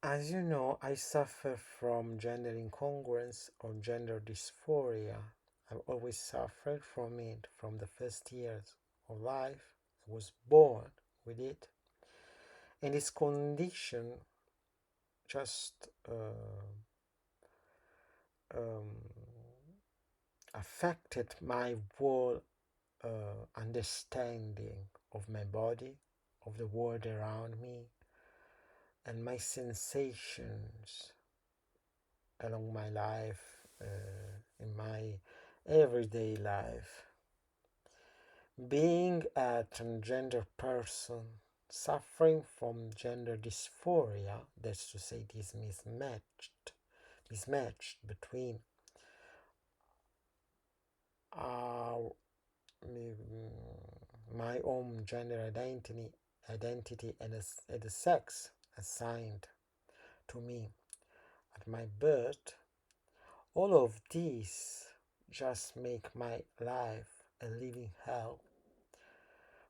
As you know, I suffer from gender incongruence or gender dysphoria. I've always suffered from it from the first years of life. I was born with it. And this condition just um, affected my whole understanding of my body, of the world around me, and my sensations along my life, in my everyday life. Being a transgender person suffering from gender dysphoria, that's to say, this mismatched between our my own gender identity and the sex assigned to me at my birth, all of these just make my life a living hell.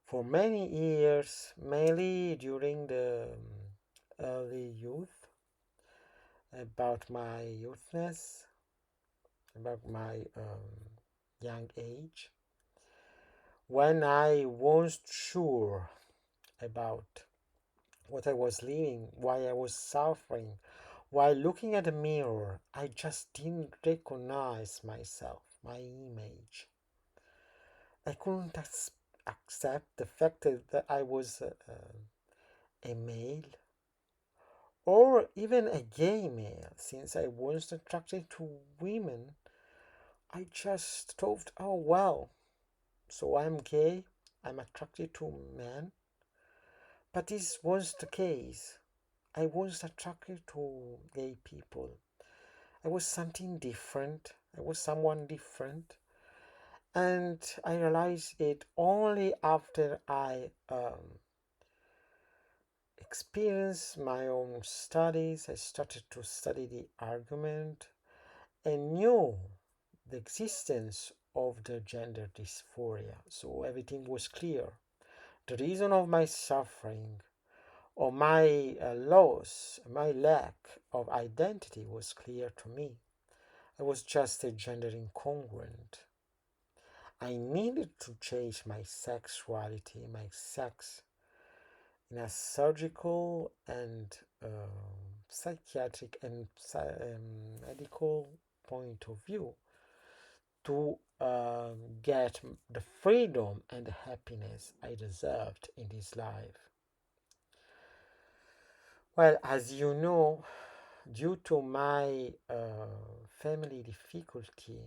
For many years, mainly during the early youth, about my youthness, about my young age, when I wasn't sure about what I was living, why I was suffering, while looking at the mirror, I just didn't recognize myself, my image. I couldn't accept the fact that I was a male or even a gay male. Since I wasn't attracted to women, I just thought, oh well, so I'm gay, I'm attracted to men. But this was the case. I was attracted to gay people. I was something different. I was someone different. And I realized it only after I experienced my own studies. I started to study the argument and knew the existence of the gender dysphoria. So everything was clear. The reason of my suffering or my loss, my lack of identity was clear to me. I was just a gender incongruent. I needed to change my sexuality, my sex, in a surgical and psychiatric and medical point of view to get the freedom and the happiness I deserved in this life. Well, as you know, due to my family difficulty,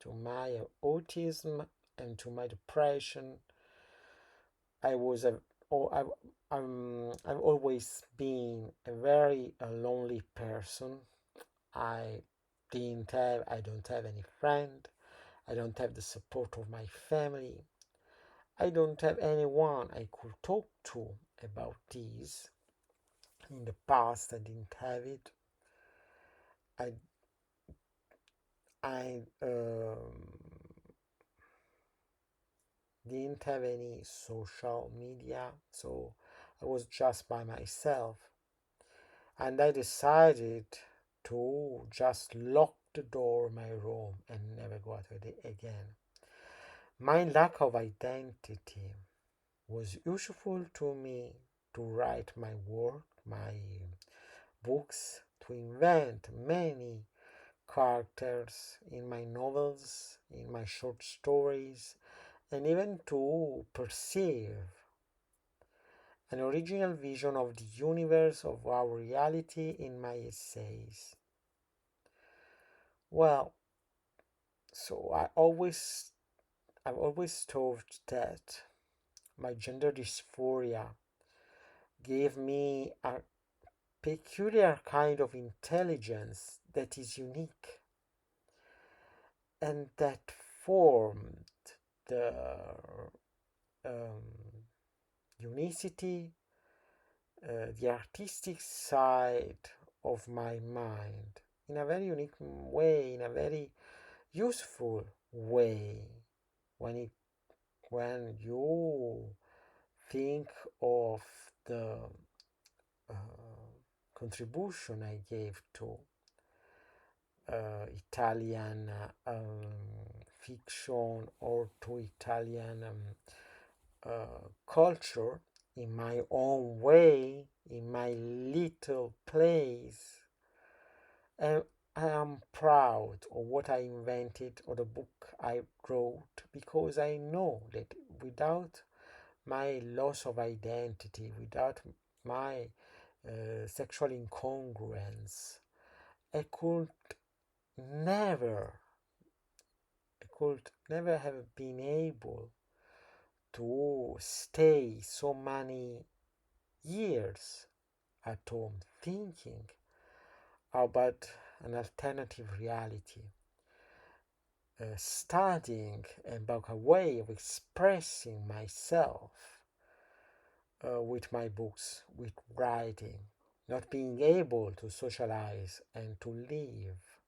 to my autism, and to my depression, I was a oh, I've always been a very lonely person. I don't have any friend. I don't have the support of my family. I don't have anyone I could talk to about this. In the past, I didn't have it. I I didn't have any social media, so I was just by myself. And I decided to just lock the door of my room and never go out of it again. My lack of identity was useful to me to write my work, my books, to invent many characters in my novels, in my short stories, and even to perceive an original vision of the universe of our reality in my essays. Well, so I've always thought that my gender dysphoria gave me a peculiar kind of intelligence that is unique and that formed the um, unicity, the artistic side of my mind in a very unique way, in a very useful way. When it when you think of the uh, contribution I gave to Italian fiction or to Italian culture in my own way, in my little place. And I am proud of what I invented or the book I wrote, because I know that without my loss of identity, without my sexual incongruence, I could never, I could never have been able to stay so many years at home thinking about an alternative reality, studying about a way of expressing myself with my books, with writing, not being able to socialize and to live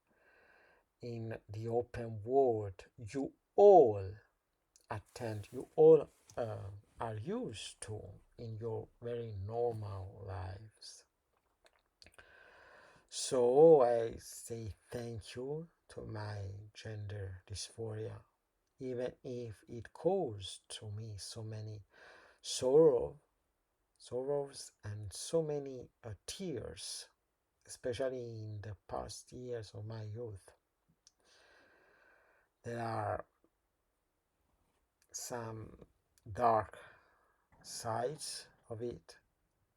in the open world you all attend, you all are used to in your very normal lives. So I say thank you to my gender dysphoria, even if it caused to me so many sorrows and so many tears, especially in the past years of my youth. There are some dark sides of it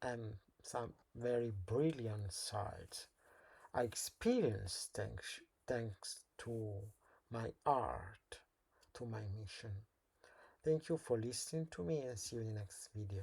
and some very brilliant sides I experienced thanks to my art, to my mission. Thank you for listening to me, and see you in the next video.